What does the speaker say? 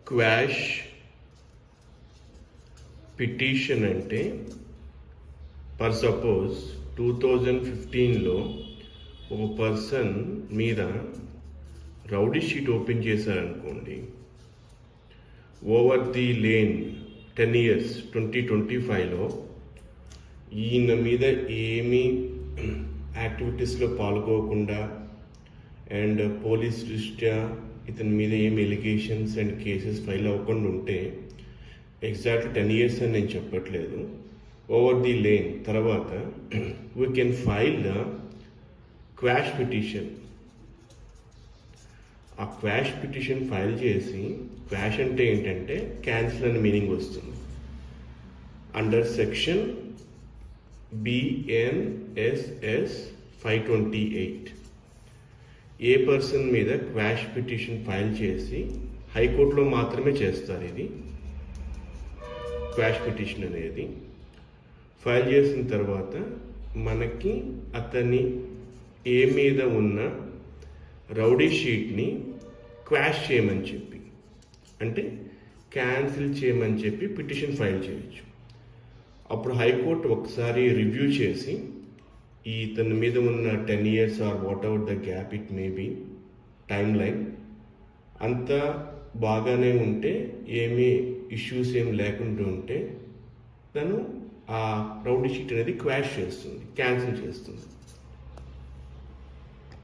Quash petition అంటే for suppose 2015లో ఒక person మీద రౌడీ షీట్ ఓపెన్ చేశారనుకోండి. ఓవర్ ది లేన్ 10 years 2025లో ఈయన మీద ఏమీ యాక్టివిటీస్లో పాల్గొకుండా అండ్ పోలీస్ దృష్ట్యా ఇతని మీద ఏం ఎలిగేషన్స్ అండ్ కేసెస్ ఫైల్ అవ్వకుండా ఉంటే ఎగ్జాక్ట్ 10 years అని నేను చెప్పట్లేదు. ఓవర్ ది లేన్ తర్వాత we can file the quash petition. ఆ క్వాష్ పిటిషన్ ఫైల్ చేసి, క్వాష్ అంటే ఏంటంటే క్యాన్సిల్ అని మీనింగ్ వస్తుంది. అండర్ సెక్షన్ BNSS 528 ఏ పర్సన్ మీద క్వాష్ పిటిషన్ ఫైల్ చేసి హైకోర్టులో మాత్రమే చేస్తారు. ఇది క్వాష్ పిటిషన్ అనేది ఫైల్ చేసిన తర్వాత మనకి అతని ఏ మీద ఉన్న రౌడీ షీట్ని క్వాష్ చేయమని చెప్పి, అంటే క్యాన్సిల్ చేయమని చెప్పి పిటిషన్ ఫైల్ చేయొచ్చు. అప్పుడు హైకోర్టు ఒకసారి రివ్యూ చేసి ఇతని మీద ఉన్న 10 years or whatever the gap it may be timeline అంతా బాగానే ఉంటే, ఏమీ ఇష్యూస్ ఏం లేకుండా ఉంటే తను ఆ రౌడీ షీట్ అనేది క్వాష్ చేస్తుంది, క్యాన్సిల్ చేస్తుంది.